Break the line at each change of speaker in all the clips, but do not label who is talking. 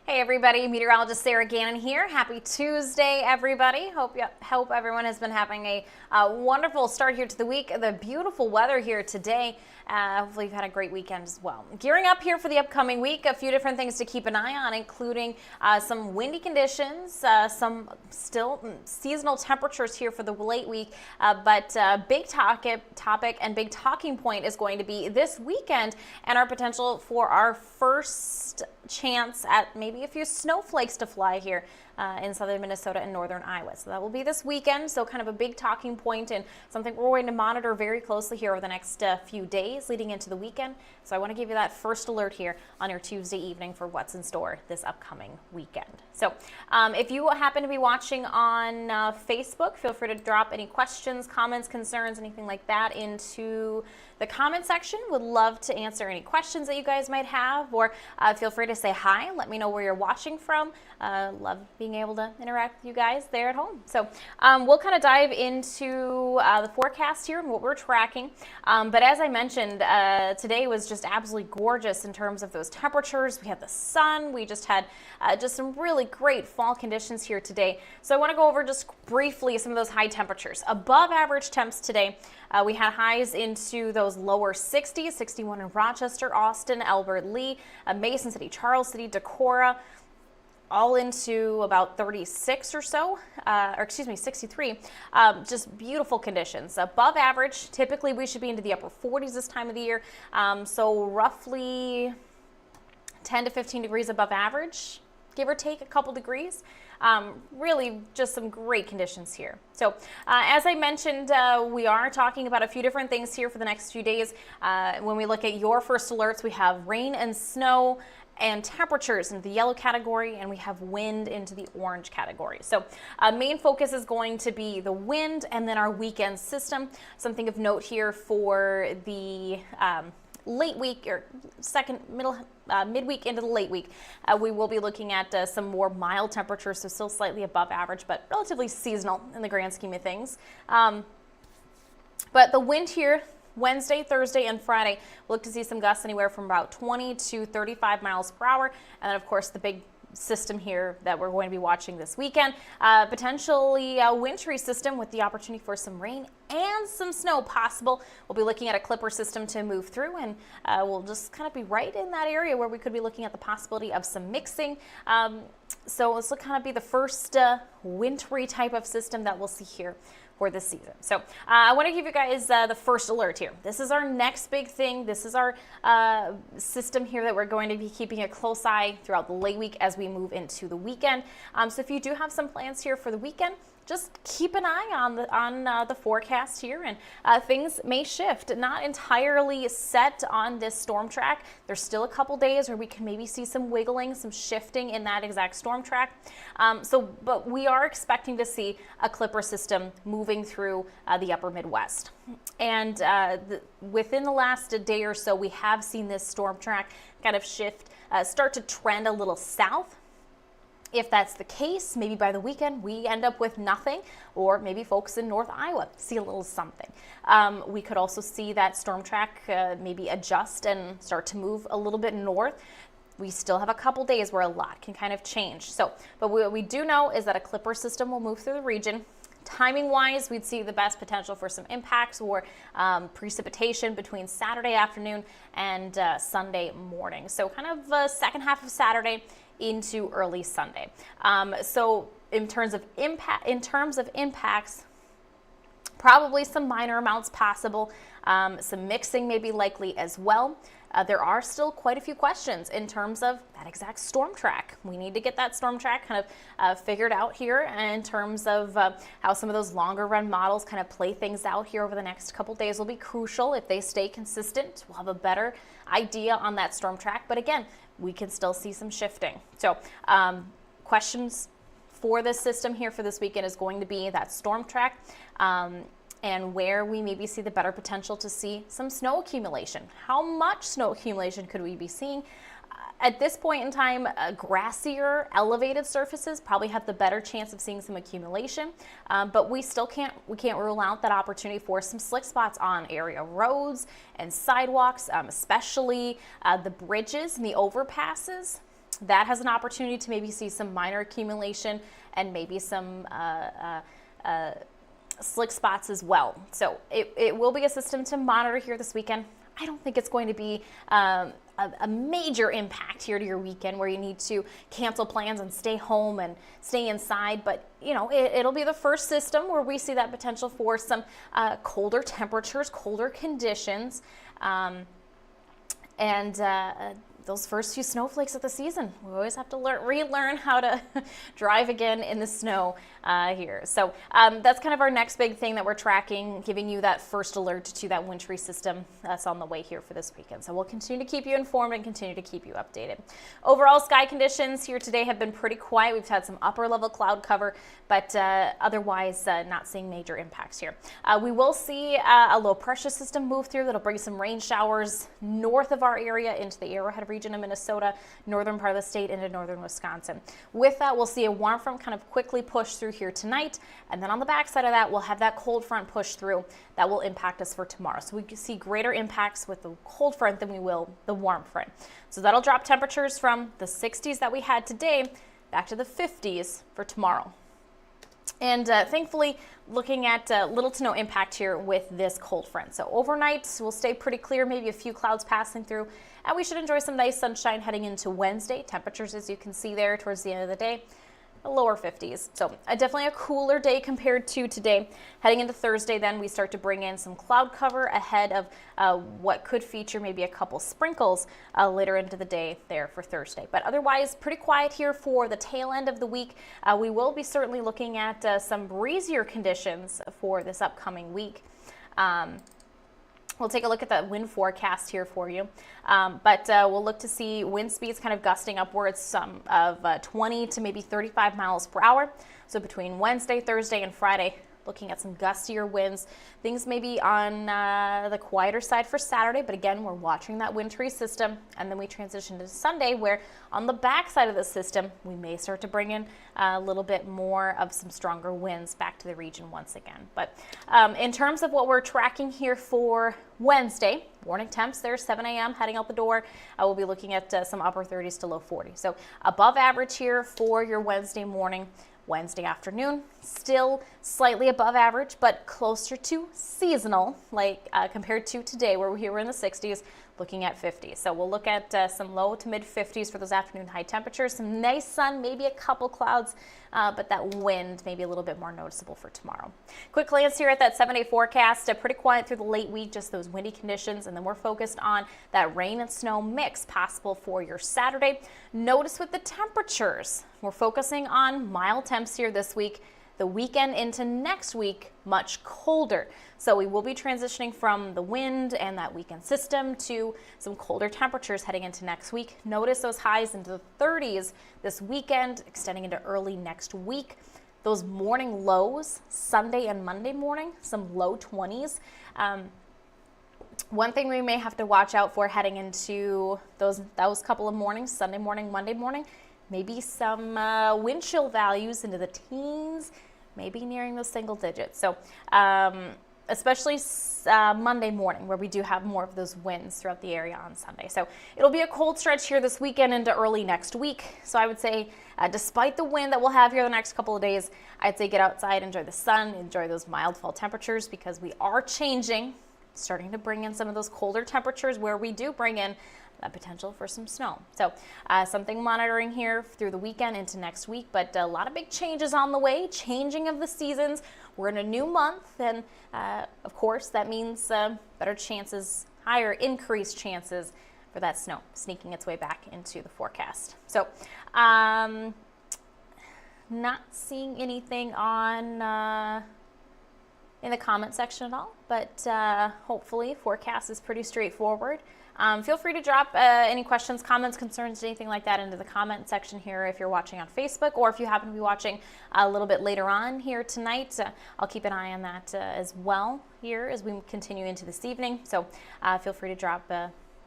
Hey everybody, meteorologist Sarah Gannon here. Happy Tuesday, everybody. Hope everyone has been having a wonderful start here to the week. The beautiful weather here today. Hopefully you've had a great weekend as well. Gearing up here for the upcoming week, a few different things to keep an eye on, including some windy conditions, some still seasonal temperatures here for the late week, but big topic and big talking point is going to be this weekend and our potential for our first chance at maybe a few snowflakes to fly here in southern Minnesota and northern Iowa. So that will be this weekend. So kind of a big talking point and something we're going to monitor very closely here over the next few days leading into the weekend. So I want to give you that first alert here on your Tuesday evening for what's in store this upcoming weekend. So if you happen to be watching on Facebook, feel free to drop any questions, comments, concerns, anything like that into the comment section. Would love to answer any questions that you guys might have, or feel free to say hi. Let me know where you're watching from. Love being able to interact with you guys there at home. So we'll kind of dive into the forecast here and what we're tracking. But as I mentioned, today was just absolutely gorgeous in terms of those temperatures. We had the sun. We just had just some really great fall conditions here today. So I want to go over just briefly some of those high temperatures. Above average temps today. We had highs into those lower 60s, 61 in Rochester, Austin, Albert Lee, Mason City, Charles City, Decorah, all into about 36 or so, or excuse me, 63. Just beautiful conditions. Above average, typically we should be into the upper 40s this time of the year. So roughly 10 to 15 degrees above average, give or take a couple degrees. Really just some great conditions here. So as I mentioned, we are talking about a few different things here for the next few days. When we look at your first alerts, we have rain and snow and temperatures into the yellow category, and we have wind into the orange category. So main focus is going to be the wind and then our weekend system. Something of note here for the late week or midweek into the late week, we will be looking at some more mild temperatures, so still slightly above average, but relatively seasonal in the grand scheme of things. But the wind here, Wednesday, Thursday, and Friday, we'll look to see some gusts anywhere from about 20 to 35 miles per hour. And then, of course, the big system here that we're going to be watching this weekend, potentially a wintry system with the opportunity for some rain and some snow possible. We'll be looking at a clipper system to move through, and we'll just kind of be right in that area where we could be looking at the possibility of some mixing. So this will kind of be the first wintry type of system that we'll see here for this season. So I want to give you guys the first alert here. This is our next big thing. This is our system here that we're going to be keeping a close eye throughout the late week as we move into the weekend. So if you do have some plans here for the weekend, just keep an eye on the forecast here, and things may shift. Not entirely set on this storm track. There's still a couple days where we can maybe see some wiggling, some shifting in that exact storm track. But we are expecting to see a clipper system moving through the upper Midwest. And within the last day or so, we have seen this storm track kind of shift, start to trend a little south. If that's the case, maybe by the weekend we end up with nothing, or maybe folks in North Iowa see a little something. We could also see that storm track maybe adjust and start to move a little bit north. We still have a couple days where a lot can kind of change. So, but what we do know is that a clipper system will move through the region. Timing wise, we'd see the best potential for some impacts or precipitation between Saturday afternoon and Sunday morning. So kind of second half of Saturday into early Sunday. So in terms of impacts, probably some minor amounts possible. Some mixing may be likely as well. There are still quite a few questions in terms of that exact storm track. We need to get that storm track kind of figured out here in terms of how some of those longer run models kind of play things out here over the next couple days will be crucial. If they stay consistent, we'll have a better idea on that storm track. But again, we can still see some shifting. So questions for this system here for this weekend is going to be that storm track and where we maybe see the better potential to see some snow accumulation. How much snow accumulation could we be seeing? At this point in time, grassier, elevated surfaces probably have the better chance of seeing some accumulation, but we can't rule out that opportunity for some slick spots on area roads and sidewalks, especially the bridges and the overpasses. That has an opportunity to maybe see some minor accumulation and maybe some slick spots as well. So it will be a system to monitor here this weekend. I don't think it's going to be a major impact here to your weekend where you need to cancel plans and stay home and stay inside. But, you know, it'll be the first system where we see that potential for some colder temperatures, colder conditions, and those first few snowflakes of the season. We always have to relearn how to drive again in the snow here. So that's kind of our next big thing that we're tracking, giving you that first alert to that wintry system that's on the way here for this weekend. So we'll continue to keep you informed and continue to keep you updated. Overall, sky conditions here today have been pretty quiet. We've had some upper level cloud cover, but otherwise not seeing major impacts here. We will see a low pressure system move through that'll bring some rain showers north of our area into the Arrowhead region of Minnesota, northern part of the state into northern Wisconsin. With that, we'll see a warm front kind of quickly push through here tonight, and then on the backside of that, we'll have that cold front push through that will impact us for tomorrow. So we can see greater impacts with the cold front than we will the warm front. So that'll drop temperatures from the 60s that we had today back to the 50s for tomorrow. And thankfully, looking at little to no impact here with this cold front. So overnight, we'll stay pretty clear, maybe a few clouds passing through, and we should enjoy some nice sunshine heading into Wednesday. Temperatures, as you can see there towards the end of the day, the lower 50s. So definitely a cooler day compared to today. Heading into Thursday, then we start to bring in some cloud cover ahead of what could feature maybe a couple sprinkles later into the day there for Thursday. But otherwise, pretty quiet here for the tail end of the week. We will be certainly looking at some breezier conditions for this upcoming week. We'll take a look at that wind forecast here for you, but we'll look to see wind speeds kind of gusting upwards of 20 to maybe 35 miles per hour. So between Wednesday, Thursday, and Friday, looking at some gustier winds. Things may be on the quieter side for Saturday, but again, we're watching that wintry system, and then we transition to Sunday where on the back side of the system, we may start to bring in a little bit more of some stronger winds back to the region once again. But in terms of what we're tracking here for Wednesday, morning temps there, 7 a.m. heading out the door. I will be looking at some upper 30s to low 40s. So above average here for your Wednesday morning. Wednesday afternoon, still slightly above average, but closer to seasonal, like compared to today where we were in the 60s, looking at 50. So we'll look at some low to mid 50s for those afternoon high temperatures, some nice sun, maybe a couple clouds, but that wind may be a little bit more noticeable for tomorrow. Quick glance here at that 7-day forecast, pretty quiet through the late week, just those windy conditions, and then we're focused on that rain and snow mix possible for your Saturday. Notice with the temperatures, we're focusing on mild temps here this week. The weekend into next week, much colder. So we will be transitioning from the wind and that weekend system to some colder temperatures heading into next week. Notice those highs into the 30s this weekend, extending into early next week. Those morning lows, Sunday and Monday morning, some low 20s. One thing we may have to watch out for heading into those couple of mornings, Sunday morning, Monday morning, maybe some wind chill values into the teens, maybe nearing those single digits. So especially Monday morning where we do have more of those winds throughout the area on Sunday. So it'll be a cold stretch here this weekend into early next week. So I would say despite the wind that we'll have here the next couple of days, I'd say get outside, enjoy the sun, enjoy those mild fall temperatures because we are changing, starting to bring in some of those colder temperatures where we do bring in that potential for some snow. So something monitoring here through the weekend into next week, but a lot of big changes on the way, changing of the seasons. We're in a new month, and of course that means better chances, higher increased chances for that snow sneaking its way back into the forecast. So not seeing anything on in the comment section at all, but hopefully forecast is pretty straightforward. Feel free to drop any questions, comments, concerns, anything like that into the comment section here if you're watching on Facebook, or if you happen to be watching a little bit later on here tonight. I'll keep an eye on that as well here as we continue into this evening. So feel free to drop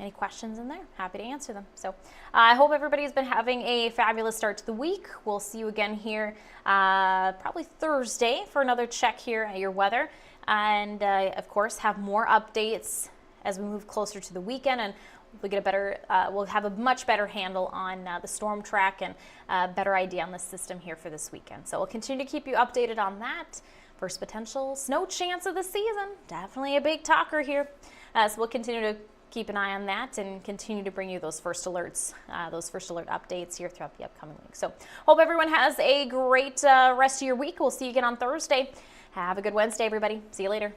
any questions in there, happy to answer them. So I hope everybody's been having a fabulous start to the week. We'll see you again here probably Thursday for another check here at your weather. And of course, have more updates as we move closer to the weekend, and we get a better, we'll have a much better handle on the storm track and a better idea on the system here for this weekend. So we'll continue to keep you updated on that. First potential snow chance of the season, definitely a big talker here. So we'll continue to keep an eye on that and continue to bring you those first alerts, those first alert updates here throughout the upcoming week. So hope everyone has a great rest of your week. We'll see you again on Thursday. Have a good Wednesday, everybody. See you later.